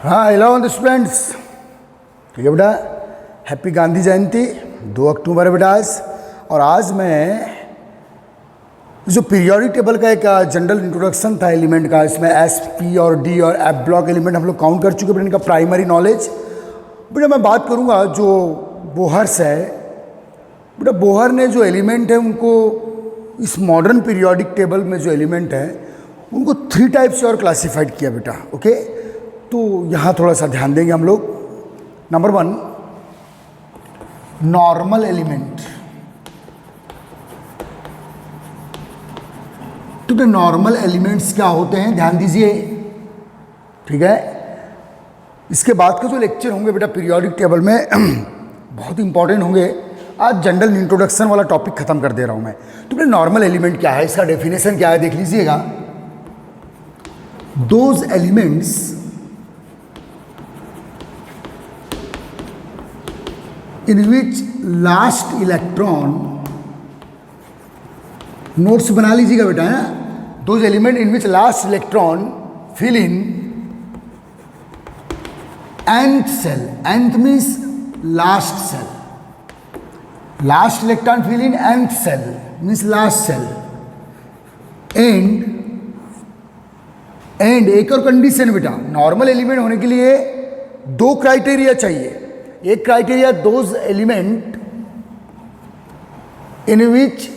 हाँ hello students. ठीक है बेटा, हैप्पी गांधी जयंती 2 अक्टूबर है बेटा आज। और आज मैं जो पीरियोडिक टेबल का एक जनरल इंट्रोडक्शन था एलिमेंट का, इसमें एस पी और डी और एफ ब्लॉक एलिमेंट हम लोग काउंट कर चुके हैं। इनका प्राइमरी नॉलेज बेटा मैं बात करूँगा जो बोहर्स है। बेटा बोहर ने जो एलिमेंट है उनको इस मॉडर्न पीरियोडिक टेबल में जो एलिमेंट है उनको 3 टाइप से और क्लासिफाइड किया बेटा। ओके, तो यहाँ थोड़ा सा ध्यान देंगे हम लोग। Number 1 normal element. तो नॉर्मल एलिमेंट्स क्या होते हैं ध्यान दीजिए, ठीक है। इसके बाद के जो लेक्चर होंगे बेटा पीरियोडिक टेबल में बहुत इंपॉर्टेंट होंगे। आज जनरल इंट्रोडक्शन वाला टॉपिक खत्म कर दे रहा हूं मैं। तो बेटा नॉर्मल एलिमेंट क्या है, इसका डेफिनेशन क्या है देख लीजिएगा। Those elements in which last electron, notes बना लीजिएगा बेटा है। Those element in which last electron fill in nth shell, nth means last shell, last electron fill in nth shell means last shell. And एक और condition बेटा, normal element होने के लिए 2 क्राइटेरिया चाहिए। एक criteria those element in which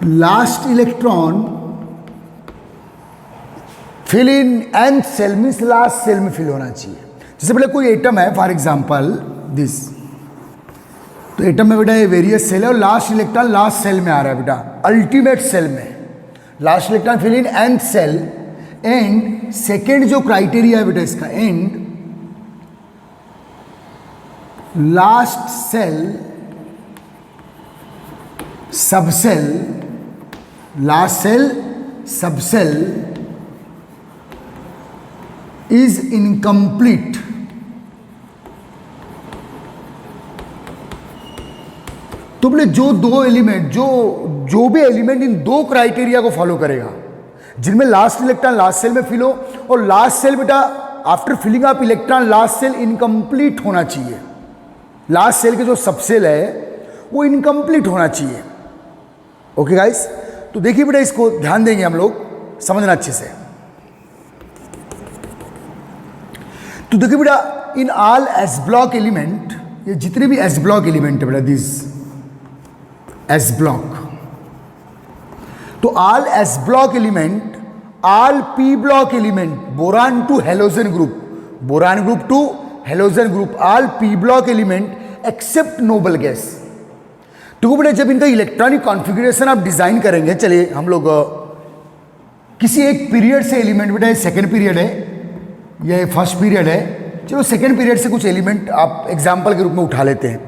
last electron fill in nth shell means last shell में fill होना चाहिए। जैसे पहले कोई एटम है फॉर एग्जांपल दिस, तो एटम में बेटा ये वेरियस सेल है और लास्ट इलेक्ट्रॉन लास्ट सेल में आ रहा है बेटा, अल्टीमेट सेल में last electron fill in nth shell. And second जो क्राइटेरिया है बेटा इसका, and last shell subshell, last shell subshell is incomplete. तो बोले जो 2 एलिमेंट जो भी एलिमेंट इन 2 क्राइटेरिया को फॉलो करेगा, जिनमें लास्ट इलेक्ट्रॉन लास्ट सेल में फिल हो और लास्ट सेल बेटा after filling of electron last shell incomplete होना चाहिए। लास्ट सेल के जो सबसेल है वो इनकम्प्लीट होना चाहिए। ओके गाइस, तो देखिए बेटा इसको ध्यान देंगे हम लोग, समझना अच्छे से। तो देखिए बेटा in all s block element, ये जितने भी एस ब्लॉक एलिमेंट है बेटा दिस एस ब्लॉक, तो all s block element, all p block element, boron to halogen group, boron group to halogen group, all p block element except noble gas. तो बेटा जब इनका इलेक्ट्रॉनिक कॉन्फ़िगरेशन आप design करेंगे, चलिए हम लोग किसी एक पीरियड से एलिमेंट, बेटा ये सेकेंड पीरियड है या ये फर्स्ट पीरियड है, चलो सेकेंड पीरियड से कुछ एलिमेंट आप एग्जाम्पल के रूप में उठा लेते हैं।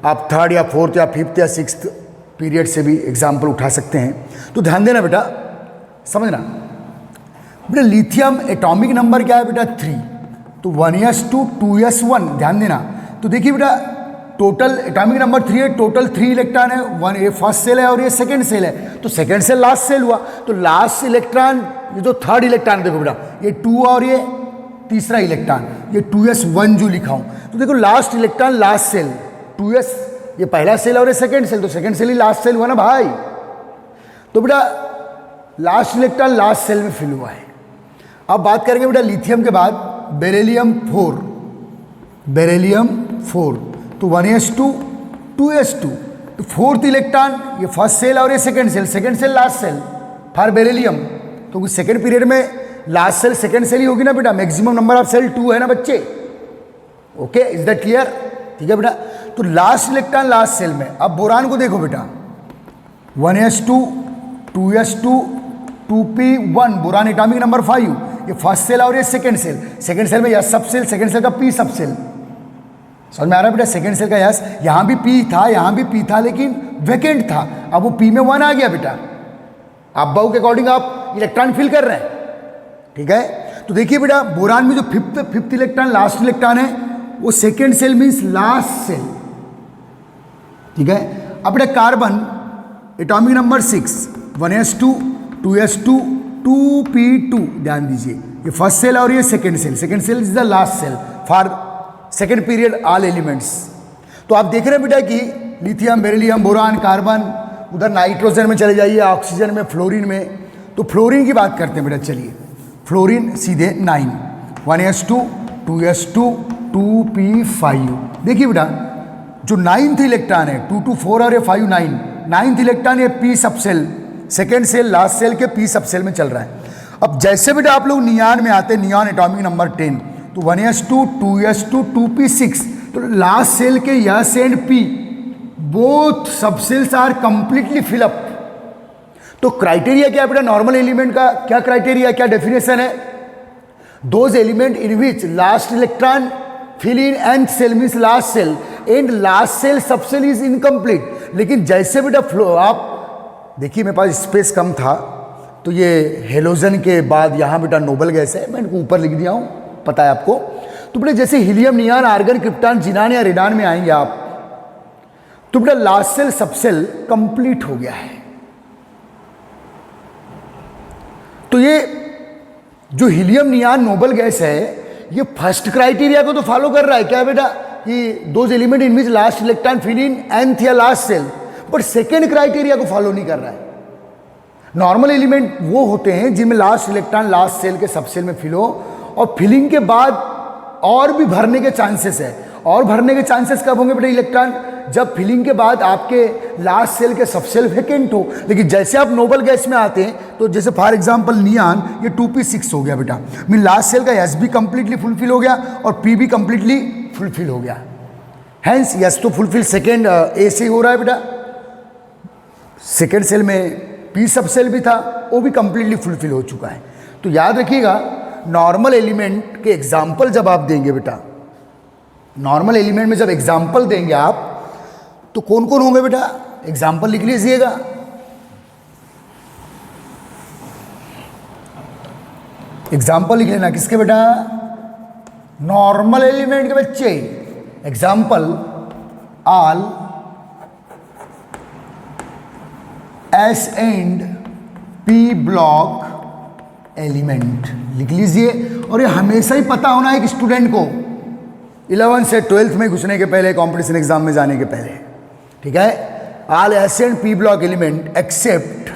आप 3rd या 4th या 5th या 6th पीरियड से भी एग्जाम्पल उठा सकते हैं। तो ध्यान देना बेटा, समझना बेटा। लिथियम एटॉमिक नंबर क्या है बेटा 3, तो 1s2 2s1, ध्यान देना। तो देखिए बेटा टोटल एटॉमिक नंबर 3 है, टोटल 3 इलेक्ट्रॉन है, 1 ये फर्स्ट सेल है और ये सेकंड सेल है, तो सेकंड सेल लास्ट सेल हुआ। तो लास्ट इलेक्ट्रॉन ये जो 3rd इलेक्ट्रॉन देखो बेटा, ये 2 और ये तीसरा इलेक्ट्रॉन, ये 2s1 जो लिखा हूं, तो देखो last electron last cell 2s, ये पहला सेल और ये सेकंड सेल, तो सेकंड सेल ही लास्ट सेल हुआ ना भाई। तो बेटा लास्ट इलेक्ट्रॉन लास्ट सेल में फिल हुआ है। अब बात करेंगे बेटा लिथियम के बाद बेरिलियम 4, बेरिलियम 4, तो 1s2 2s2, तो 4th इलेक्ट्रॉन ये फर्स्ट सेल और ये second shell last shell for beryllium. तो सेकंड पीरियड में लास्ट सेल सेकंड सेल ही होगी ना बेटा, मैक्सिमम नंबर ऑफ सेल 2 है ना बच्चे। Okay, is that clear? ठीक है बेटा, तो लास्ट इलेक्ट्रॉन लास्ट सेल में। अब बोरान को देखो बेटा 1s2 2s2 2p1, boron atomic number 5, ये फर्स्ट सेल और ये सेकंड सेल में यस सब सेल, सेकंड सेल का पी सब सेल। समझ में आ रहा है बेटा, सेकंड सेल का यस, यहां भी पी था यहां भी पी था लेकिन वैकेंट था, अब वो पी में 1 आ गया बेटा। आप बाउ के अकॉर्डिंग आप इलेक्ट्रॉन फिल कर रहे हैं, ठीक है। तो देखिए बेटा बोरान में जो फिफ्थ इलेक्ट्रॉन लास्ट इलेक्ट्रॉन है वो second shell means last shell, ठीक है। अब बेटा carbon atomic number 6, 1s2 2s2 2p2, ध्यान दीजिए ये फर्स्ट सेल और ये second shell. Second shell is the last shell for second period all elements. तो आप देख रहे हैं बेटा कि लिथियम, बेरिलियम, बोरान, कार्बन, उधर नाइट्रोजन में चले जाइए, ऑक्सीजन में, फ्लोरीन में। तो फ्लोरीन की बात करते हैं बेटा, चलिए फ्लोरीन सीधे 9, 1s2 2s2 2p5। देखिए बेटा जो 9th इलेक्ट्रॉन है 2 2 4 और ये 5 9, 9th इलेक्ट्रॉन ये p subshell, second shell last shell के p सब सेल में चल रहा है। अब जैसे बेटा आप लोग नियॉन में आते हैं, नियॉन एटॉमिक नंबर 10, तो 1s2 2s2 2p6, तो लास्ट सेल के यस एंड p बोथ सब सेल्स आर कंप्लीटली फिलअप। तो क्राइटेरिया क्या है बेटा नॉर्मल एलिमेंट का? क्या क्राइटेरिया, क्या डेफिनेशन है? Those element in which last electron fill in nth shell means last shell and last shell subshell is incomplete. लेकिन जैसे बेटा फ्लो, आप देखिए मेरे पास स्पेस कम था तो ये हेलोजन के बाद यहाँ बेटा नोबल गैस है, मैं इनको ऊपर लिख दिया हूँ, पता है आपको। तो बेटा जैसे हीलियम, नियॉन, आर्गन, क्रिप्टॉन, जिनान या रेडान में आएंगे आप, तो बेटा लास्ट सेल सब सेल कंप्लीट हो गया है। तो ये जो हीलियम, नियॉन, नोबल गैस है, ये फर्स्ट क्राइटेरिया को तो फॉलो कर रहा है। क्या बेटा कि those element in which last electron fill in nth या last shell, but second criteria को फॉलो नहीं कर रहा है। नॉर्मल एलिमेंट वो होते हैं जिनमें लास्ट इलेक्ट्रॉन लास्ट सेल के सब सेल में फिल हो, और फिलिंग के बाद और भी भरने के चांसेस है। और भरने के चांसेस कब होंगे बेटा इलेक्ट्रॉन? जब फिलिंग के बाद आपके लास्ट सेल के सब सेल वैकेंट हो। लेकिन जैसे आप नोबल गैस में आते हैं, तो जैसे फॉर एग्जांपल नियॉन, ये 2p6 हो गया बेटा, मीन लास्ट सेल का एस भी कंप्लीटली फुलफिल हो गया और पी भी कंप्लीटली फुलफिल हो गया। हैंस यस तो फुलफिल सेकेंड ए से ही हो रहा है बेटा। सेकेंड सेल में पी सब सेल भी था, वो भी कंप्लीटली फुलफिल हो चुका है। तो याद रखिएगा नॉर्मल एलिमेंट के एग्जाम्पल जब आप देंगे बेटा, नॉर्मल एलिमेंट में जब एग्जाम्पल देंगे आप, तो कौन कौन होंगे बेटा? एग्जाम्पल लिख लीजिएगा। एग्जाम्पल लिख लेना किसके बेटा? नॉर्मल एलिमेंट के बच्चे। Example all s and p block element लिख लीजिए। और ये हमेशा ही पता होना है एक स्टूडेंट को 11 से 12th में घुसने के पहले, कंपटीशन एग्जाम में जाने के पहले, ठीक है। All s and p block element except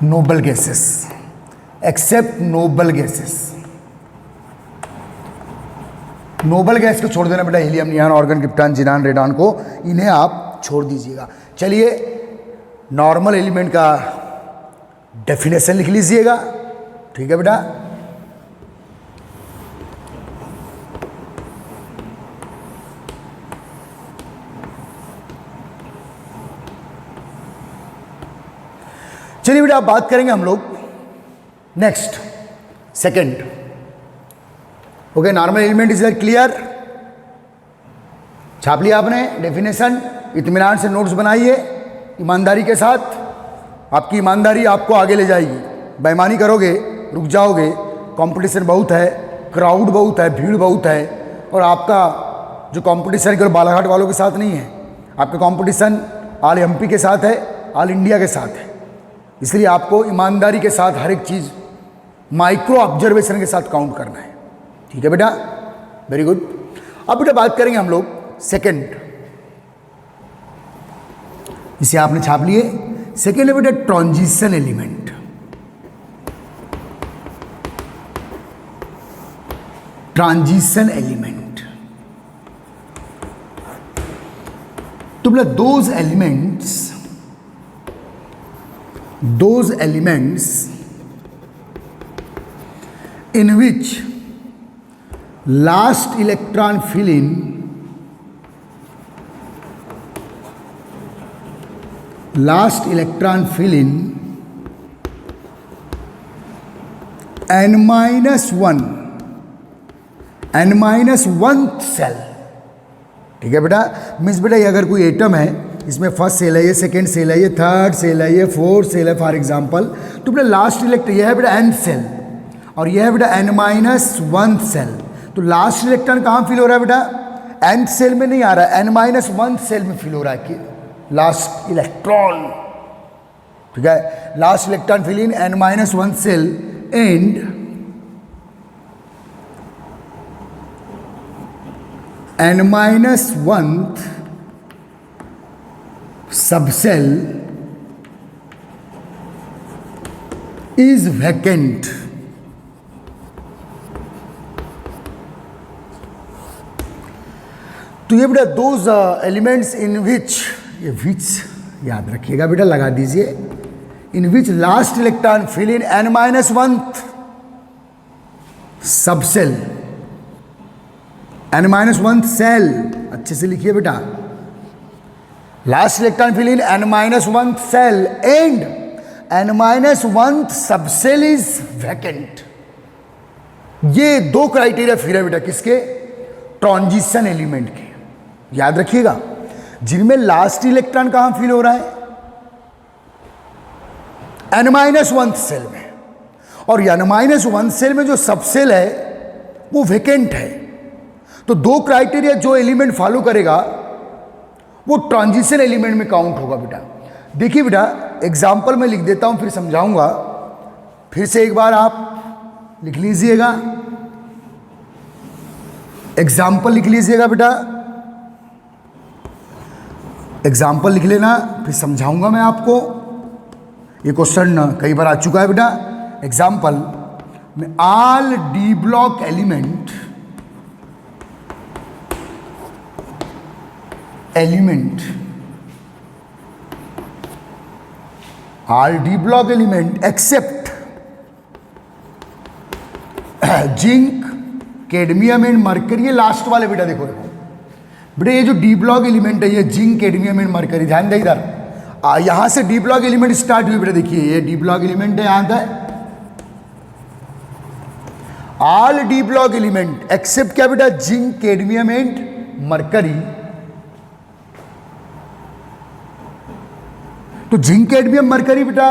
noble gases, except noble gases. Noble gas को छोड़ देना बेटा, helium, neon, argon, krypton, xenon, radon को, इन्हें आप छोड़ दीजिएगा। चलिए नॉर्मल एलिमेंट का डेफिनेशन लिख लीजिएगा, ठीक है बेटा। चलिए बेटा अब बात करेंगे हम लोग next second. Okay, normal element is clear? छाप लिया आपने डेफिनेशन? इत्मीनान से नोट्स बनाइए ईमानदारी के साथ। आपकी ईमानदारी आपको आगे ले जाएगी। बेईमानी करोगे रुक जाओगे। कंपटीशन बहुत है, क्राउड बहुत है, भीड़ बहुत है, और आपका जो कंपटीशन केवल बालाघाट वालों के साथ नहीं है, आपका कंपटीशन ऑल एमपी के साथ है, ऑल इंडिया के साथ है। इसलिए आपको ईमानदारी के साथ हर एक चीज़ माइक्रो ऑब्जर्वेशन के साथ काउंट करना है, ठीक है बेटा? Very good. अब बेटा बात करेंगे हम लोग सेकंड। इसे आपने छाप लिए। सेकेंड है बेटा ट्रांजिशन एलिमेंट। ट्रांजिशन एलिमेंट तो बेटा those elements in which last electron fill in n-1th shell, ठीक है बेटा? मीन्स बेटा ये अगर कोई एटम है, इसमें फर्स्ट सेल है, ये सेकेंड सेल है, ये थर्ड सेल है, ये फोर्थ सेल है फॉर एग्जांपल, तो बेटा लास्ट इलेक्ट्रॉन ये है बेटा nth सेल, और यह है बेटा n-1th सेल। तो लास्ट इलेक्ट्रॉन कहाँ फिल हो रहा है बेटा? nth सेल में नहीं आ रहा है, n-1th सेल में फिल हो रहा है कि लास्ट इलेक्ट्रॉन, ठीक है? Last electron fill in n-1th shell and n-1th subcell is vacant. तो ये बेटा दोज एलिमेंट्स इन विच, ये विच याद रखिएगा बेटा, लगा दीजिए, in which last electron fill in n-1th subshell, n-1th shell, अच्छे से लिखिए बेटा, last electron fill in n-1th shell and n-1th subshell is vacant. ये दो क्राइटेरिया फिर है बेटा किसके, ट्रांजिशन एलिमेंट के, याद रखिएगा, जिनमें लास्ट इलेक्ट्रॉन कहां फिल हो रहा है, n-1th सेल में, और n-1th सेल में जो सबसेल है वो वैकेंट है। तो दो क्राइटेरिया जो एलिमेंट फॉलो करेगा वो ट्रांजिशन एलिमेंट में काउंट होगा बेटा। देखिए बेटा एग्जाम्पल में लिख देता हूं, फिर समझाऊंगा, फिर से एक बार आप लिख लीजिएगा, एग्जाम्पल लिख लीजिएगा बेटा, एग्जाम्पल लिख लेना, फिर समझाऊंगा मैं आपको। ये क्वेश्चन कई बार आ चुका है बेटा। एग्जाम्पल में all D block element all D block element except zinc, cadmium and mercury, ये लास्ट वाले बेटा, देखो बेटा ये जो डी ब्लॉक एलिमेंट है ये जिंक, कैडमियम एंड मरकरी, ध्यान दे इधर, यहां से डी ब्लॉक एलिमेंट स्टार्ट हुई बेटा, देखिए ये डी ब्लॉक एलिमेंट है, यहां तक all D block element except क्या बेटा, जिंक, कैडमियम एंड मरकरी। तो जिंक, कैडमियम, मरकरी बेटा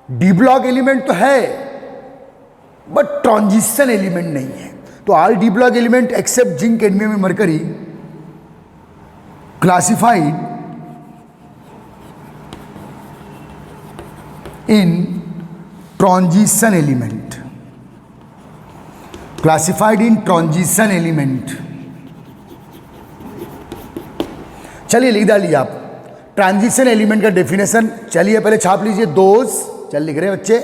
डी ब्लॉक एलिमेंट तो है बट ट्रांजिशन एलिमेंट नहीं है। तो all D block element except zinc, cadmium and mercury classified in transition element, classified in transition element. चलिए लिख डालिए आप ट्रांजिशन एलिमेंट का डेफिनेशन, चलिए पहले छाप लीजिए, दोज, चल लिख रहे हैं बच्चे,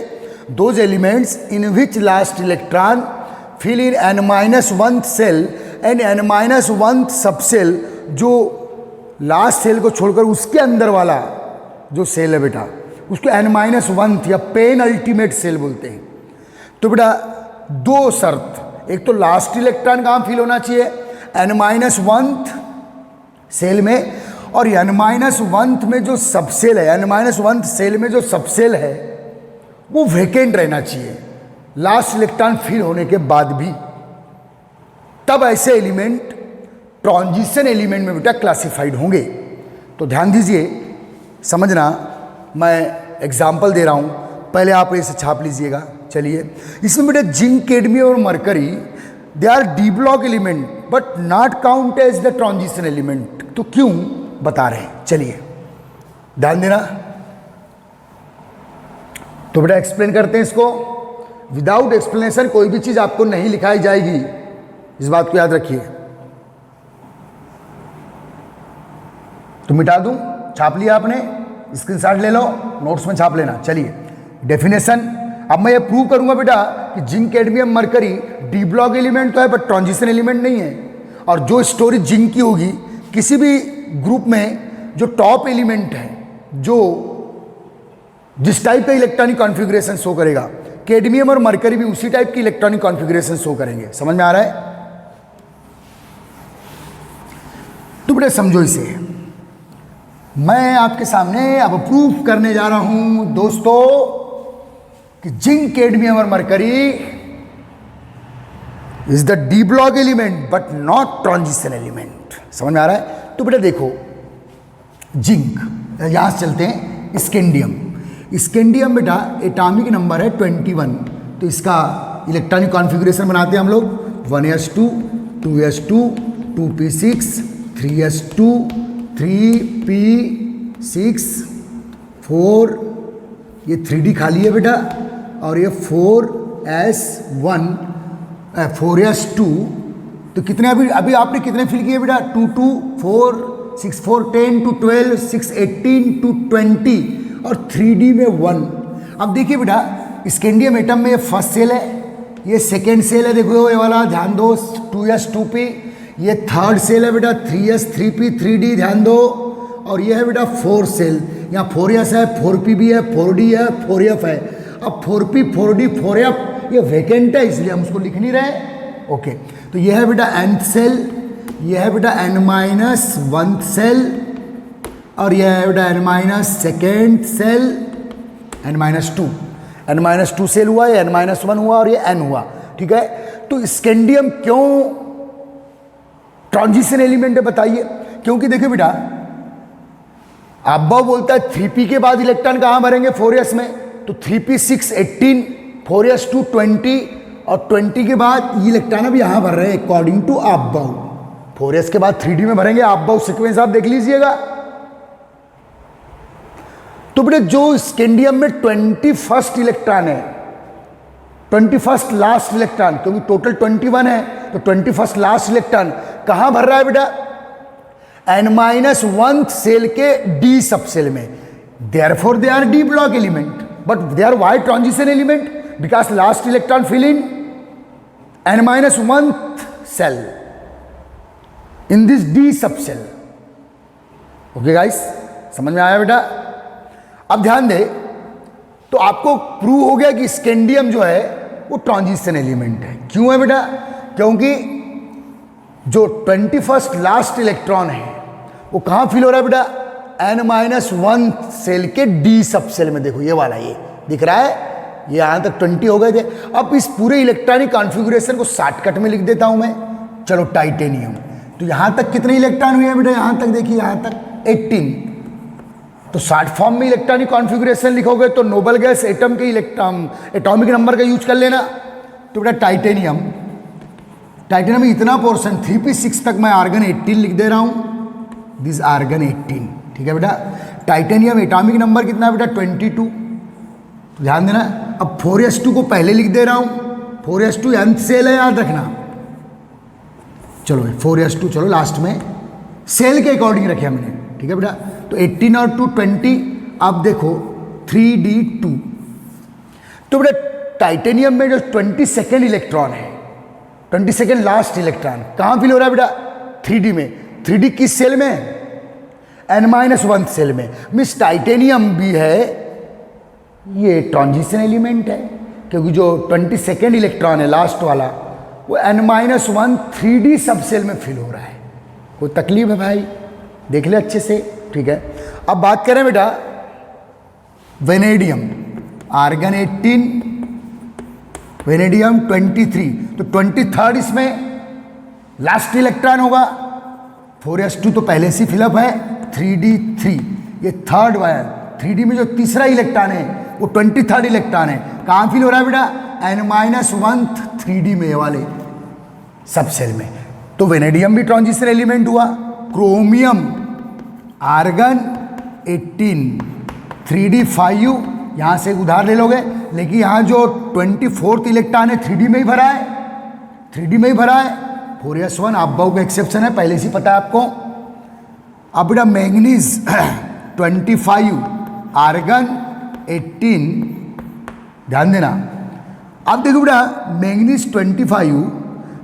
those elements in which last electron fill in n-1th shell and n-1th subshell, जो लास्ट सेल को छोड़कर उसके अंदर वाला जो सेल है बेटा उसको n-1th या पेन अल्टीमेट सेल बोलते हैं। तो बेटा दो शर्त, एक तो लास्ट इलेक्ट्रॉन कहाँ फिल होना चाहिए, n-1th सेल में, और n-1th में जो सबसेल है, n-1th सेल में जो सबसेल है वो वैकेंट रहना चाहिए लास्ट इलेक्ट्रॉन फिल होने के बाद भी, तब ऐसे एलिमेंट ट्रांजिशन एलिमेंट में बेटा क्लासिफाइड होंगे। तो ध्यान दीजिए, समझना, मैं एग्जाम्पल दे रहा हूं, पहले आप इसे छाप लीजिएगा। चलिए इसमें बेटा जिंक, कैडमियम और mercury they are D block element but not count as the transition element. तो क्यों बता रहे हैं, चलिए ध्यान देना। तो बेटा एक्सप्लेन करते हैं इसको, विदाउट एक्सप्लेनेशन कोई भी चीज आपको नहीं लिखाई जाएगी, इस बात को याद रखिए। तो मिटा दूं, छाप लिया आपने, स्क्रीनशॉट ले लो, नोट्स में छाप लेना। चलिए डेफिनेशन, अब मैं ये प्रूव करूंगा बेटा कि zinc, cadmium, mercury D block element तो है बट ट्रांजिशन एलिमेंट नहीं है। और जो स्टोरी जिंक की होगी, किसी भी ग्रुप में जो टॉप एलिमेंट है, जो जिस टाइप का इलेक्ट्रॉनिक कॉन्फ़िगरेशन शो करेगा, कैडमियम और मरकरी भी उसी टाइप की इलेक्ट्रॉनिक कॉन्फ़िगरेशन शो करेंगे। समझ में आ रहा है? तो बेटा समझो इसे, मैं आपके सामने अब प्रूफ करने जा रहा हूं दोस्तों कि जिंक, कैडमियम और mercury is the D block element but not transition element. समझ में आ रहा है? तो बेटा देखो, जिंक, यहां से चलते हैं स्कैंडियम। स्कैंडियम बेटा एटॉमिक नंबर है 21, तो इसका इलेक्ट्रॉनिक कॉन्फ़िगरेशन बनाते हैं हम लोग 1s2, 2s2, 2p6, 3s2, 3p6, 4, ये 3d खाली है बेटा, और ये 4s1 4s2, तो कितने अभी आपने कितने फिल किए बेटा? 2 2 4 6 4 10 2 12 6 18 2 20 और 3D में 1। अब देखिए बेटा स्कैंडियम एटम में ये फर्स्ट सेल है, ये सेकेंड सेल है, देखो ये वाला ध्यान दो 2s 2p, ये थर्ड सेल है बेटा 3s 3p 3d ध्यान दो, और ये है बेटा 4 सेल, यहाँ 4s है 4p भी है 4d है 4f है। अब 4p 4d 4f ये वैकेंट है इसलिए हम उसको लिख नहीं रहे। ओके, तो ये है बेटा nth सेल, ये है बेटा n-1 सेल, और यह है बेटा n-2 सेल, n-2 सेल हुआ, ये n-1 हुआ और ये n हुआ। ठीक है, तो स्कैंडियम क्यों ट्रांजिशन एलिमेंट है बताइए? क्योंकि देखिए बेटा अब्बा बोलता है 3p के बाद इलेक्ट्रॉन कहां भरेंगे? 4s में, तो 3p 6 18 4s2 20 और 20 के बाद ये इलेक्ट्रॉन अब यहां भर रहे हैं अकॉर्डिंग टू अब्बा। 4s के बाद 3d में भरेंगे, अब्बा सीक्वेंस आप देख लीजिएगा। तो बेटे जो स्कैंडियम में 21st इलेक्ट्रॉन है, 21st लास्ट इलेक्ट्रॉन, क्योंकि टोटल 21 है, तो 21st लास्ट इलेक्ट्रॉन कहां भर रहा है बेटा? n-1 सेल के d सब सेल में। Therefore they are d block element, but they are why transition element? Because last electron fill in n-1 shell in this d sub shell. Okay guys, समझ में आया बेटा? अब ध्यान दे, तो आपको प्रूव हो गया कि स्कैंडियम जो है वो ट्रांजिशन एलिमेंट है। क्यों है बेटा? क्योंकि जो 21st लास्ट इलेक्ट्रॉन है वो कहां फिल हो रहा है बेटा? n-1 सेल के d सब सेल में। देखो ये वाला, ये दिख रहा है, ये यहां तक 20 हो गए थे। अब इस पूरे इलेक्ट्रॉनिक कॉन्फ़िगरेशन को शॉर्टकट में लिख देता हूं मैं। चलो टाइटेनियम, तो यहां तक कितने इलेक्ट्रॉन हुए हैं बेटा? यहां तक देखिए, यहां तक 18। तो शॉर्ट फॉर्म में इलेक्ट्रॉनिक कॉन्फ़िगरेशन लिखोगे तो नोबल गैस एटम के एटॉमिक नंबर का यूज कर लेना। तो बेटा टाइटेनियम में इतना पोर्शन 3p6 तक मैं आर्गन 18 लिख दे रहा हूं, दिस आर्गन 18। ठीक है बेटा, टाइटेनियम एटॉमिक नंबर कितना है बेटा? 22। तो ध्यान देना, अब 4s2 को पहले लिख दे रहा हूं, 4s2 nth सेल है, याद रखना। चलो 4s2 चलो लास्ट में सेल के अकॉर्डिंग रखे हमने। ठीक है बेटा, तो 18 और 2 20। अब देखो 3d2, तो बेटा टाइटेनियम में जो 22nd इलेक्ट्रॉन है, 22nd लास्ट इलेक्ट्रॉन कहां फिल हो रहा है बेटा? 3d में। 3d किस सेल में? n-1 सेल में। मिस टाइटेनियम भी है, ये ट्रांजिशन एलिमेंट है, क्योंकि जो 22nd इलेक्ट्रॉन है लास्ट वाला वो n-1 3d सब सेल में फिल हो रहा है। कोई तकलीफ है भाई? देख ले अच्छे से। ठीक है, अब बात करें बेटा वेनेडियम, आर्गन 18, वेनेडियम 23, तो 23rd इसमें लास्ट इलेक्ट्रॉन होगा। 4s2 तो पहले से फिलअप है, 3d3 ये थर्ड वायर, 3d में जो तीसरा इलेक्ट्रॉन है वो 23rd इलेक्ट्रॉन है, कहाँ फिल हो रहा है बेटा? n-1 3d में, ये वाले सब सेल में। तो वेनेडियम भी ट्रांजिशन एलिमेंट हुआ। क्रोमियम आर्गन 18 3d5, यहाँ से उधार ले लोगे, लेकिन यहाँ जो 24th इलेक्ट्रॉन है 3d में ही भरा है, 3d में ही भरा है। 4s1 अब्बाउ का एक्सेप्शन है, पहले से पता है आपको। अब बेटा मैंगनीज 25 आर्गन 18, ध्यान देना। अब देखो बेटा मैंगनीज 25,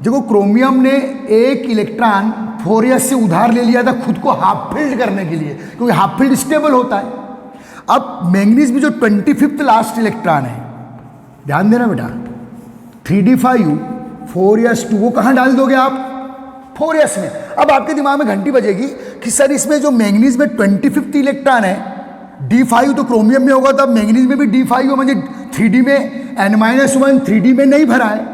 देखो क्रोमियम ने एक इलेक्ट्रॉन 4s से उधार ले लिया था खुद को हाफ फिल्ड करने के लिए, क्योंकि हाफ फिल्ड स्टेबल होता है। अब मैंगनीज में जो 25th लास्ट इलेक्ट्रॉन है, ध्यान देना बेटा, 3d5 4s2 वो कहाँ डाल दोगे आप? 4s में। अब आपके दिमाग में घंटी बजेगी कि सर इसमें जो मैंगनीज में 25th इलेक्ट्रॉन है d5 तो क्रोमियम में होगा, तो अब मैंगनीज में भी d5 हो, मुझे 3d में n-1 3d में नहीं भरा है,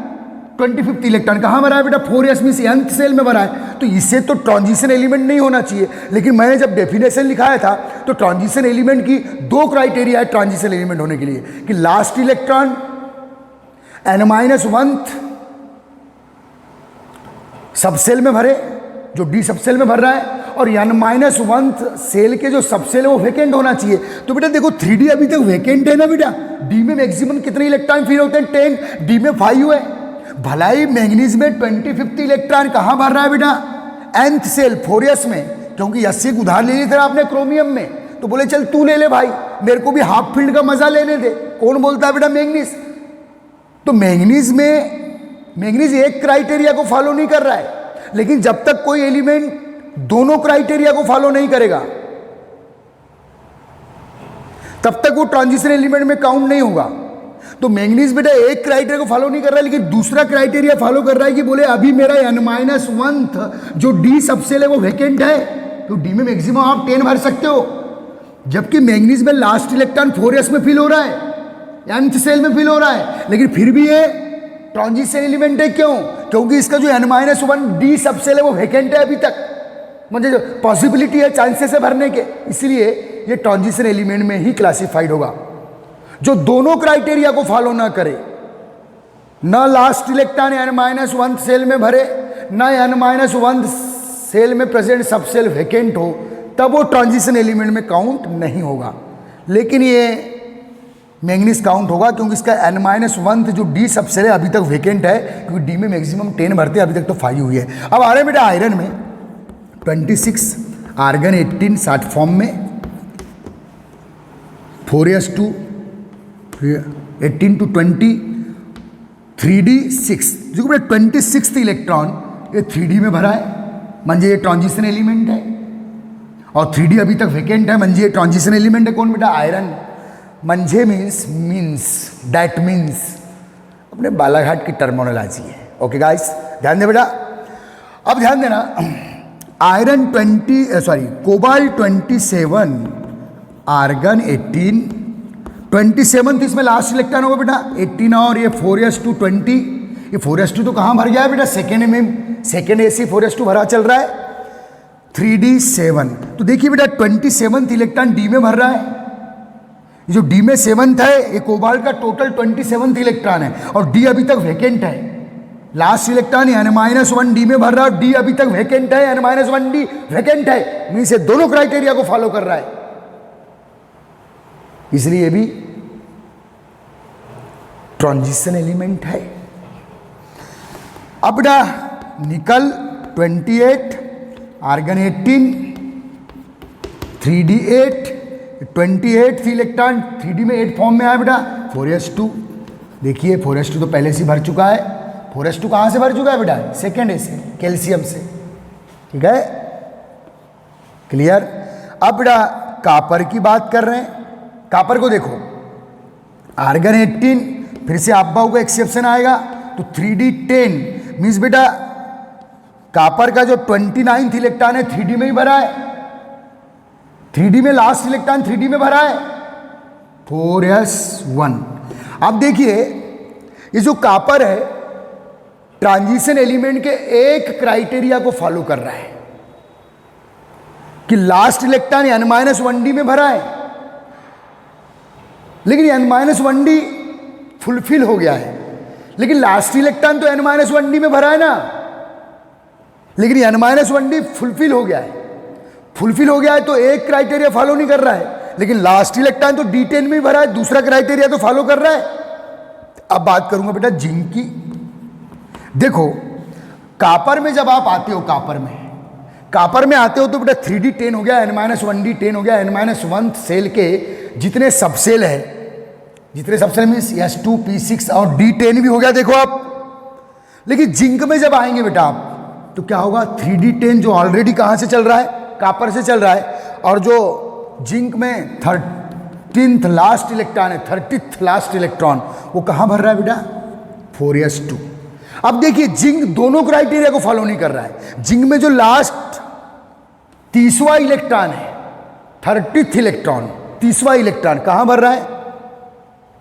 25th इलेक्ट्रॉन कहाँ भरा है बेटा? 4s में से nth सेल में भरा है, तो इससे तो ट्रांजिशन एलिमेंट नहीं होना चाहिए। लेकिन मैंने जब डेफिनेशन लिखाया था तो ट्रांजिशन एलिमेंट की 2 क्राइटेरिया है ट्रांजिशन एलिमेंट होने के लिए, कि लास्ट इलेक्ट्रॉन n-1 सब सेल में भरे, जो d सब सेल में भर रहा है, और n-1 सेल के जो सबसेल है वो वैकेंट होना चाहिए। तो बेटा देखो 3D अभी तक वैकेंट है ना बेटा, डी में मैक्सिमम कितने इलेक्ट्रॉन फिल होते हैं 10, डी में 5 है। भलाई मैंगनीज में 25th इलेक्ट्रॉन कहाँ भर रहा है बेटा, nth सेल 4s में, क्योंकि s एक उधार ले ली था आपने क्रोमियम में, तो बोले चल तू ले ले भाई, मेरे को भी हाफ फील्ड का मजा लेने दे। कौन बोलता है बेटा मैंगनीज। तो मैंगनीज एक क्राइटेरिया को फॉलो नहीं कर रहा है, लेकिन जब तक कोई एलिमेंट दोनों क्राइटेरिया को फॉलो नहीं करेगा तब तक वो ट्रांजिशन एलिमेंट में काउंट नहीं होगा। तो मैंगनीज बेटा एक क्राइटेरिया को फॉलो नहीं कर रहा है, लेकिन दूसरा क्राइटेरिया फॉलो कर रहा है कि बोले अभी मेरा n-1 जो डी सबसेल है वो वैकेंट है, तो डी में मैक्सिमम आप 10 भर सकते हो। जबकि मैंगनीज में लास्ट इलेक्ट्रॉन 4s में फिल हो रहा है, nth सेल में फिल हो रहा है, लेकिन फिर भी ये ट्रांजिशन एलिमेंट है। क्यों? क्योंकि इसका जो n-1 डी सबसेल है वो वैकेंट है अभी तक, मतलब जो पॉसिबिलिटी है चांसेस है भरने के, इसलिए ये ट्रांजिशन एलिमेंट में ही क्लासिफाइड होगा। जो दोनों क्राइटेरिया को फॉलो ना करे, न लास्ट इलेक्ट्रॉन n-1 सेल में भरे, न n-1 सेल में प्रेजेंट सबसेल वैकेंट हो, तब वो ट्रांजिशन एलिमेंट में काउंट नहीं होगा। लेकिन ये मैंगनीज काउंट होगा, क्योंकि इसका n-1 जो डी सबसेल है अभी तक वैकेंट है, क्योंकि डी में मैक्सिमम 10 भरते हैं, अभी तक तो 5 हुई है। अब आ रहे हैं बेटा आयरन में 26, आर्गन 18 शॉर्ट फॉर्म में, 4s2 18 to 20 3d6, जो बेटा 26th इलेक्ट्रॉन ये 3d में भरा है, म्हणजे ये ट्रांजिशन एलिमेंट है, और 3d अभी तक वैकेंट है, म्हणजे ये ट्रांजिशन एलिमेंट है। कौन बेटा? आयरन। मंझे मीन्स दैट मीन्स अपने बालाघाट की टर्मिनोलॉजी है। ओके गाइस, ध्यान दे बेटा। अब ध्यान देना, आयरन कोबाल्ट 27, आर्गन 18, 27 इसमें लास्ट इलेक्ट्रॉन होगा बेटा 18, और ये 4s2 20, ये 4s2 तो कहाँ भर गया है बेटा सेकेंड में, सेकेंड AC 4s2 भरा चल रहा है, 3d7। तो देखिए बेटा 27th इलेक्ट्रॉन डी में भर रहा है, जो डी में 7th है, ये कोबाल्ट का टोटल 27th इलेक्ट्रॉन है, और डी अभी तक वैकेंट है। लास्ट इलेक्ट्रॉन n-1 डी में भर रहा है, डी अभी तक वैकेंट है, n-1 डी वैकेंट है, मीन्स ये दोनों क्राइटेरिया को फॉलो कर रहा है, इसलिए ये भी ट्रांजिशन एलिमेंट है। अब बेटा निकल 28, argon 18, 3d8, 28th electron 3d में 8 फॉर्म में आया बेटा 4s2। देखिए 4s2 तो पहले से भर चुका है, 4s2 कहाँ से भर चुका है बेटा? सेकेंड AC कैल्शियम से। ठीक है, क्लियर। अब बेटा कापर की बात कर रहे हैं, कापर को देखो, आर्गन 18, फिर से अब्बाऊ का एक्सेप्शन आएगा, तो 3d10 मीन्स बेटा कापर का जो 29th इलेक्ट्रॉन है 3d में ही भरा है, 3d में लास्ट इलेक्ट्रॉन 3d में भरा है, 4s1। अब देखिए ये जो कापर है ट्रांजिशन एलिमेंट के एक क्राइटेरिया को फॉलो कर रहा है कि लास्ट इलेक्ट्रॉन n-1d में भरा है, लेकिन n-1d फुलफिल हो गया है, लेकिन लास्ट इलेक्ट्रॉन तो n-1d में भरा है ना, लेकिन n-1d फुलफिल हो गया है। फुलफिल हो गया है तो एक क्राइटेरिया फॉलो नहीं कर रहा है, लेकिन लास्ट इलेक्ट्रॉन तो d10 में ही भरा है, दूसरा क्राइटेरिया तो फॉलो कर रहा है। अब बात करूंगा बेटा जिंक की। देखो कापर में जब आप आते हो, कापर में आते हो तो बेटा 3d10 हो गया, n-1d 10 हो गया, n-1 सेल के जितने सबसेल है, जितने सबसेल मीन्स s2 p6 और d10 भी हो गया। देखो आप, लेकिन जिंक में जब आएंगे बेटा आप तो क्या होगा, 3d10 जो ऑलरेडी कहाँ से चल रहा है, कापर से चल रहा है, और जो जिंक में 13th लास्ट इलेक्ट्रॉन है, 30th लास्ट इलेक्ट्रॉन, वो कहाँ भर रहा है बेटा 4s2। अब देखिए जिंक दोनों क्राइटेरिया को फॉलो नहीं कर रहा है। जिंक में जो लास्ट 30वां इलेक्ट्रॉन है, 30th इलेक्ट्रॉन, 30वां इलेक्ट्रॉन कहाँ भर रहा है,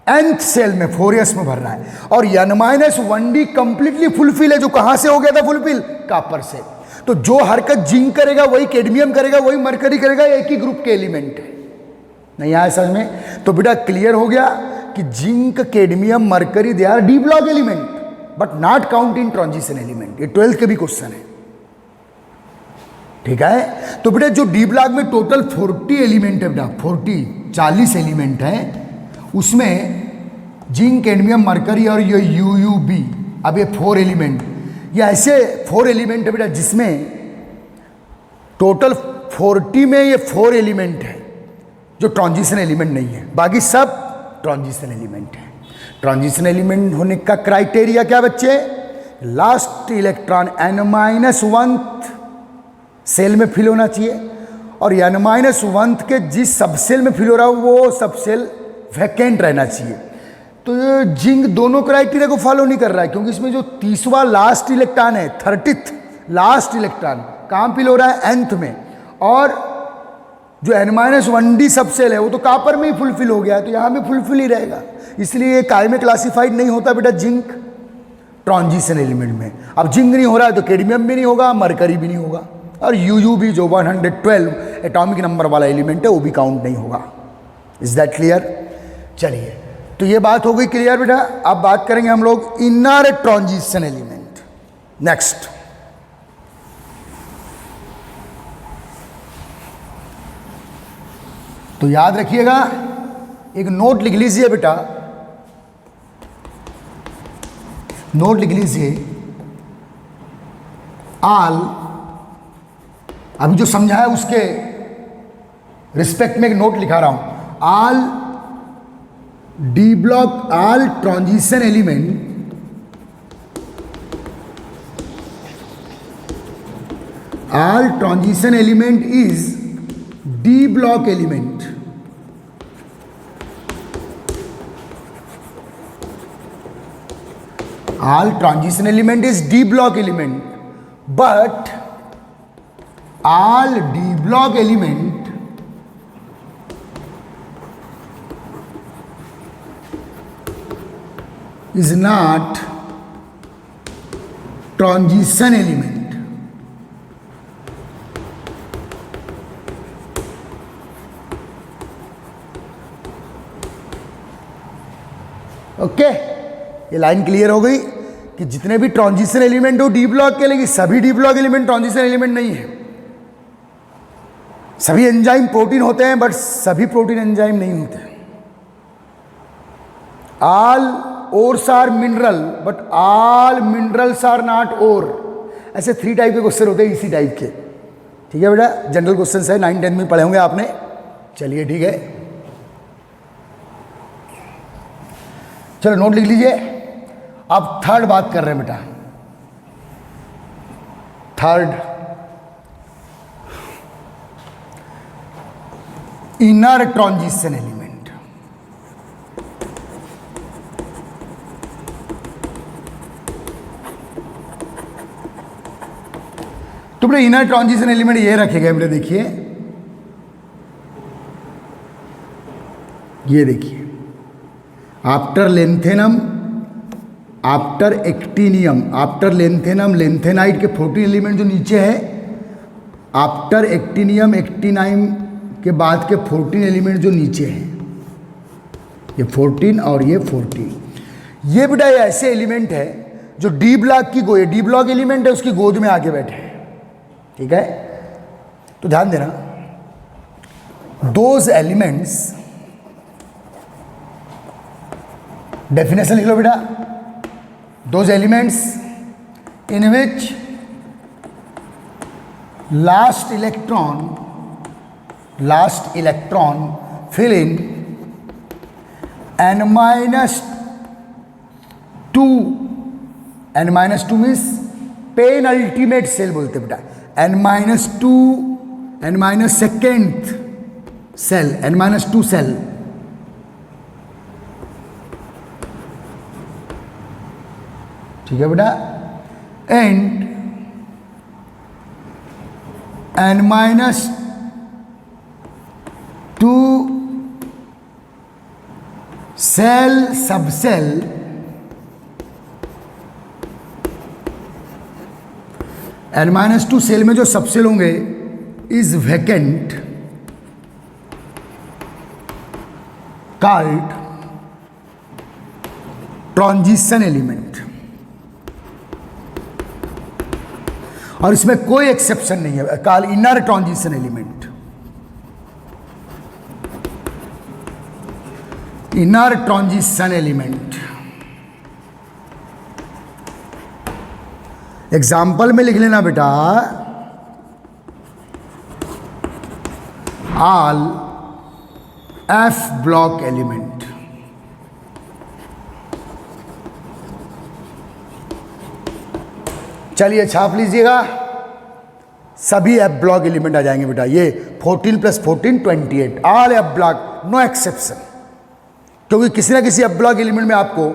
nth सेल में 4s में भर रहा है, और n-1d कंप्लीटली फुलफिल है, जो कहां से हो गया था फुलफिल, कापर से। तो जो हरकत जिंक करेगा वही कैडमियम करेगा, वही मरकरी करेगा, एक ही ग्रुप के एलिमेंट है। नहीं आया समझ में? तो बेटा क्लियर हो गया कि zinc, cadmium, mercury they are D block element but not count in transition element. ये 12th के भी क्वेश्चन है। ठीक है। तो बेटा जो डी ब्लॉक में टोटल 40 एलिमेंट है बेटा, 40 एलिमेंट है, उसमें जिंक, कैडमियम, मरकरी और ये यूयूबी, अब ये 4 एलिमेंट, ये ऐसे 4 एलिमेंट है बेटा जिसमें टोटल 40 में ये 4 एलिमेंट है जो ट्रांजिशन एलिमेंट नहीं है, बाकी सब ट्रांजिशन एलिमेंट है। ट्रांजिशन एलिमेंट होने का क्राइटेरिया क्या बच्चे? लास्ट इलेक्ट्रॉन n-1th सेल में फिल होना चाहिए, और n-1th के जिस सबसेल में फिल हो रहा है वो सबसेल वैकेंट रहना चाहिए। तो ये जिंक दोनों क्राइटेरिया को फॉलो नहीं कर रहा है, क्योंकि इसमें जो 30वां लास्ट इलेक्ट्रॉन है, 30th लास्ट इलेक्ट्रॉन कहाँ फिल हो रहा है? nth में, और जो n-1d सबसेल है वो तो कॉपर में ही फुलफिल हो गया है, तो यहाँ भी फुलफिल ही रहेगा, इसलिए काय में क्लासिफाइड नहीं होता बेटा जिंक ट्रांजिशन एलिमेंट में। अब जिंक नहीं हो रहा है तो कैडमियम भी नहीं होगा, मरकरी भी नहीं होगा, और यूयूबी जो 112 एटॉमिक नंबर वाला एलिमेंट है वो भी काउंट नहीं होगा। Is that clear? चलिए, तो ये बात हो गई क्लियर बेटा। अब बात करेंगे हम लोग इनर ट्रांजिशन एलिमेंट। नेक्स्ट, तो याद रखिएगा, एक नोट लिख लीजिए बेटा, नोट लिख लीजिए, आल, अभी जो समझा है उसके रिस्पेक्ट में एक नोट लिखा रहा हूं, all d block, all transition element, all transition element is d block element, all transition element is d block element, but all d block element is not transition element. Okay, ये line clear हो गई कि जितने भी transition element हो D block के, लेकिन सभी D block element transition element नहीं है। सभी एंजाइम प्रोटीन होते हैं बट सभी प्रोटीन एंजाइम नहीं होते। All ores are mineral but all minerals are not ore. ऐसे 3 टाइप के क्वेश्चन होते हैं इसी टाइप के, ठीक है बेटा, जनरल क्वेश्चन है, 9-10 में पढ़े होंगे आपने। चलिए ठीक है, चलो नोट लिख लीजिए। अब थर्ड बात कर रहे हैं बेटा, थर्ड इनर ट्रांजिशन एलिमेंट। तो बेटा इनर ट्रांजिशन एलिमेंट ये रखे गए बेटा, देखिए ये देखिए, after lanthanum, after actinium, after lanthanum, lanthanide के 14 एलिमेंट जो नीचे है, आफ्टर एक्टिनियम, एक्टिनाइम के बाद के 14 एलिमेंट जो नीचे हैं, ये 14 और ये 14, ये बेटा ये ऐसे एलिमेंट है जो डी ब्लॉक की गोद, डी ब्लॉक एलिमेंट है उसकी गोद में आके बैठे हैं, ठीक है। तो ध्यान देना, दोज एलिमेंट्स, डेफिनेशन लिख लो बेटा, those elements in which last electron fill in n-2, n-2 means penultimate cell बोलते बेटा, n-2, n-2nd cell, n-2 cell, ठीक है बेटा, and n-2 cell subshell n-2 cell में जो सबसेल होंगे is vacant called transition element. और इसमें कोई एक्सेप्शन नहीं है, called inner transition element. Inner transition element example में लिख लेना बेटा, ऑल एफ ब्लॉक एलिमेंट। चलिए छाप लीजिएगा, सभी एफ ब्लॉक एलिमेंट आ जाएंगे बेटा। ये 14 + 14 28, all F block, no exception. क्योंकि किसी ना किसी एफ ब्लॉक एलिमेंट में आपको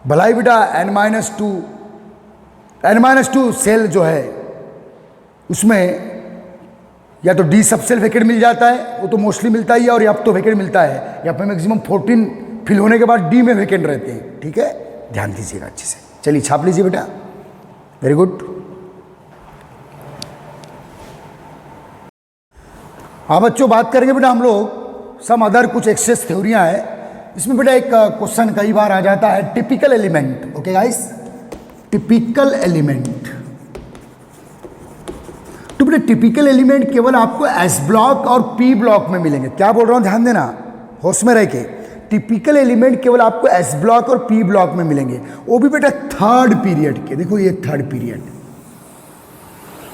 भलाई बेटा n-2 सेल जो है उसमें या तो डी सब सेल वैकेंट मिल जाता है, वो तो मोस्टली मिलता ही है, और या तो वैकेंट मिलता है, या फिर मैक्सिमम 14 फिल होने के बाद डी में वैकेंट रहते हैं। ठीक है, ध्यान दीजिएगा अच्छे से। चलिए छाप लीजिए बेटा, वेरी गुड। हाँ बच्चों, बात करेंगे बेटा हम लोग सम अदर कुछ एक्सेस थ्योरियाँ हैं। इसमें बेटा एक क्वेश्चन कई बार आ जाता है, typical element. Okay guys, typical element. तो बेटा टिपिकल एलिमेंट केवल आपको एस ब्लॉक और पी ब्लॉक में मिलेंगे। क्या बोल रहा हूँ, ध्यान देना, होश में रह के। टिपिकल एलिमेंट केवल आपको एस ब्लॉक और पी ब्लॉक में मिलेंगे, वो भी बेटा थर्ड पीरियड के। देखो ये थर्ड पीरियड,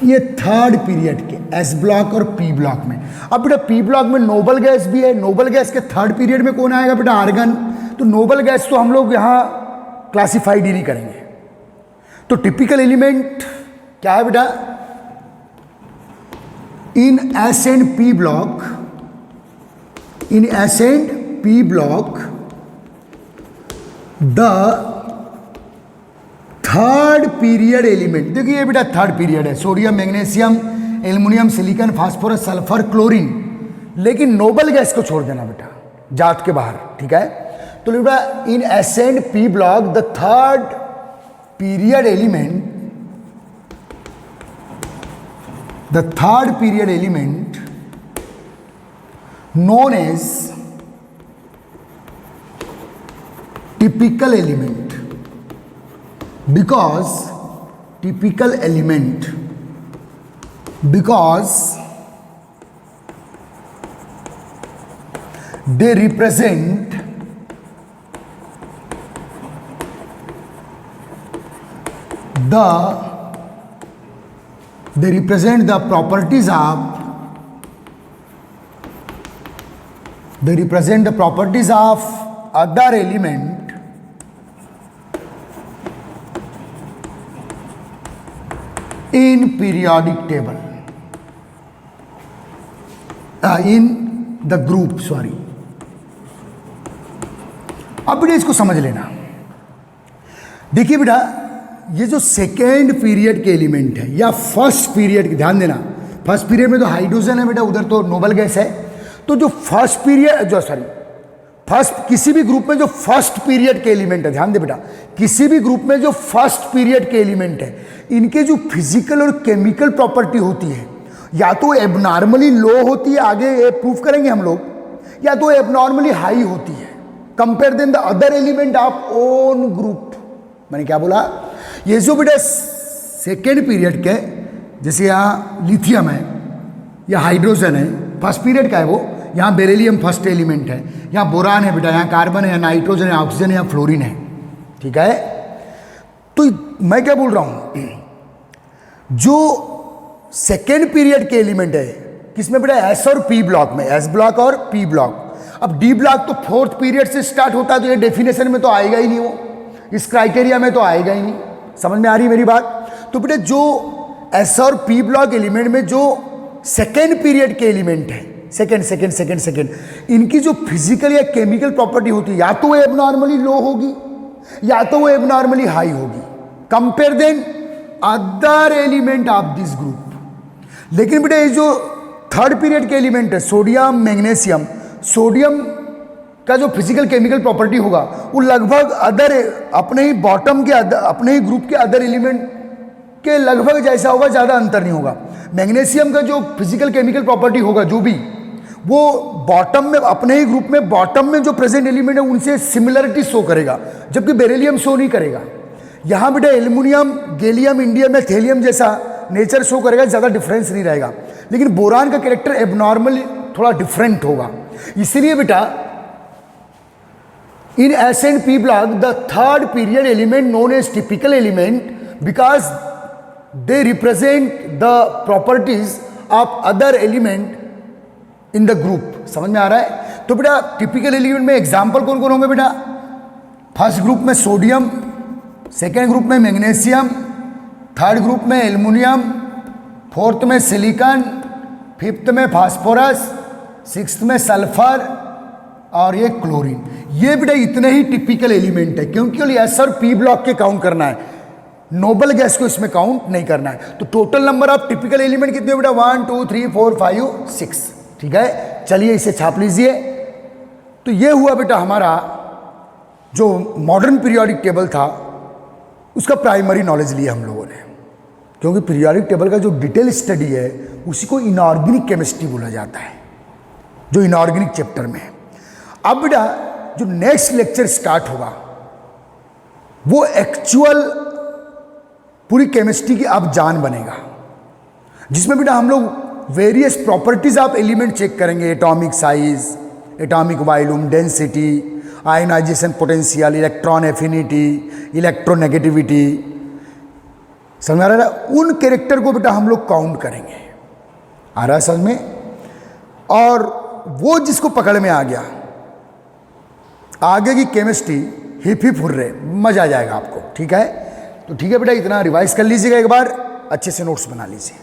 ये थर्ड पीरियड के एस ब्लॉक और पी ब्लॉक में। अब बेटा पी ब्लॉक में नोबल गैस भी है। नोबल गैस के थर्ड पीरियड में कौन आएगा बेटा, आर्गन। तो नोबल गैस तो हम लोग यहाँ क्लासीफाइड ही नहीं करेंगे। तो टिपिकल एलिमेंट क्या है बेटा, in s and p block, in s and p block the third period element. देखिए ये बेटा थर्ड पीरियड है, sodium, magnesium, aluminium, silicon, phosphorus, sulphur, chlorine. लेकिन नोबल गैस को छोड़ देना बेटा, जात के बाहर। ठीक है, तो बेटा in s and p block the third period element, the third period element known as typical element, because typical element, because they represent the properties of other element in periodic table, in the group, sorry। अब बेटा इसको समझ लेना। देखिए बेटा, ये जो second period के एलिमेंट है या फर्स्ट पीरियड के, ध्यान देना, फर्स्ट पीरियड में तो हाइड्रोजन है बेटा, उधर तो नोबल गैस है। तो जो फर्स्ट पीरियड, जो सॉरी फर्स्ट, किसी भी ग्रुप में जो फर्स्ट पीरियड के एलिमेंट है, ध्यान दे बेटा, किसी भी ग्रुप में जो फर्स्ट पीरियड के एलिमेंट है, इनके जो फिजिकल और केमिकल प्रॉपर्टी होती है, या तो एबनॉर्मली लो होती है, आगे ये प्रूफ करेंगे हम लोग, या तो एबनॉर्मली हाई होती है compare then the other element of own group. मैंने क्या बोला, ये जो बेटा सेकेंड पीरियड के, जैसे यहाँ लिथियम है या हाइड्रोजन है, फर्स्ट पीरियड का है वो, यहाँ बेरिलियम फर्स्ट एलिमेंट है, यहाँ बोरान है बेटा, यहाँ कार्बन है, यहाँ नाइट्रोजन है, ऑक्सीजन है, यहाँ फ्लोरीन है। ठीक है, तो मैं क्या बोल रहा हूँ, जो सेकेंड पीरियड के एलिमेंट है किसमें बेटा, एस और पी ब्लॉक में, एस ब्लॉक और पी ब्लॉक। अब डी ब्लॉक तो फोर्थ पीरियड से स्टार्ट होता है, तो ये डेफिनेशन में तो आएगा ही नहीं, वो इस क्राइटेरिया में तो आएगा ही नहीं। समझ में आ रही है मेरी बात। तो बेटा जो एस और पी ब्लॉक एलिमेंट में जो सेकेंड पीरियड के एलिमेंट है, सेकेंड, इनकी जो फिजिकल या केमिकल प्रॉपर्टी होती है, या तो वो एबनॉर्मली लो होगी या तो वो एबनॉर्मली हाई होगी compare then other element of this group. लेकिन बेटा ये जो थर्ड पीरियड के एलिमेंट है, सोडियम, मैग्नीशियम, सोडियम का जो फिजिकल केमिकल प्रॉपर्टी होगा वो लगभग अदर अपने ही बॉटम के अपने ही ग्रुप के अदर एलिमेंट के लगभग जैसा होगा, ज़्यादा अंतर नहीं होगा। मैग्नीशियम का जो फिजिकल केमिकल प्रॉपर्टी होगा जो भी, वो बॉटम में अपने ही ग्रुप में बॉटम में जो प्रेजेंट एलिमेंट है उनसे सिमिलरिटी शो करेगा, जबकि बेरिलियम शो नहीं करेगा। यहाँ बेटा एल्युमिनियम, गैलियम, इंडियम या थेलियम जैसा नेचर शो करेगा, ज़्यादा डिफरेंस नहीं रहेगा, लेकिन बोरान का कैरेक्टर एबनॉर्मली थोड़ा डिफरेंट होगा। इसलिए बेटा in s and p block the third period element known as typical element because they represent the properties of other element in the group. समझ में आ रहा है? तो बेटा टिपिकल एलिमेंट में एग्जाम्पल कौन कौन होंगे बेटा? फर्स्ट ग्रुप में सोडियम, सेकेंड ग्रुप में मैग्नीशियम, थर्ड ग्रुप में एल्युमिनियम, फोर्थ में सिलिकॉन, फिफ्थ में फास्फोरस, सिक्स्थ में सल्फर और ये क्लोरीन। ये बेटा इतने ही टिपिकल एलिमेंट है, क्योंकि एस और पी ब्लॉक के काउंट करना है, नोबल गैस को इसमें काउंट नहीं करना है। तो total number of typical element कितने बेटा? 1 2 3 4 5 6। ठीक है, चलिए इसे छाप लीजिए। तो ये हुआ बेटा हमारा जो मॉडर्न पीरियोडिक टेबल था उसका प्राइमरी नॉलेज लिया हम लोगों ने, क्योंकि पीरियोडिक टेबल का जो डिटेल स्टडी है उसी को इनऑर्गेनिक केमिस्ट्री बोला जाता है, जो इनऑर्गेनिक चैप्टर में है। अब बेटा जो नेक्स्ट लेक्चर स्टार्ट होगा वो एक्चुअल पूरी केमिस्ट्री की अब जान बनेगा, जिसमें बेटा हम लोग various properties of element check करेंगे, atomic size, atomic volume, density, ionisation potential, electron affinity, electronegativity. समझ आ रहा है? उन कैरेक्टर को बेटा हम लोग काउंट करेंगे। आ रहा है समझ में? और वो जिसको पकड़ में आ गया, आगे की केमिस्ट्री हिप हिप हुर्रे, मजा आ जाएगा आपको। ठीक है? तो ठीक है बेटा, इतना रिवाइज कर लीजिएगा, एक बार अच्छे से नोट्स बना लीजिए।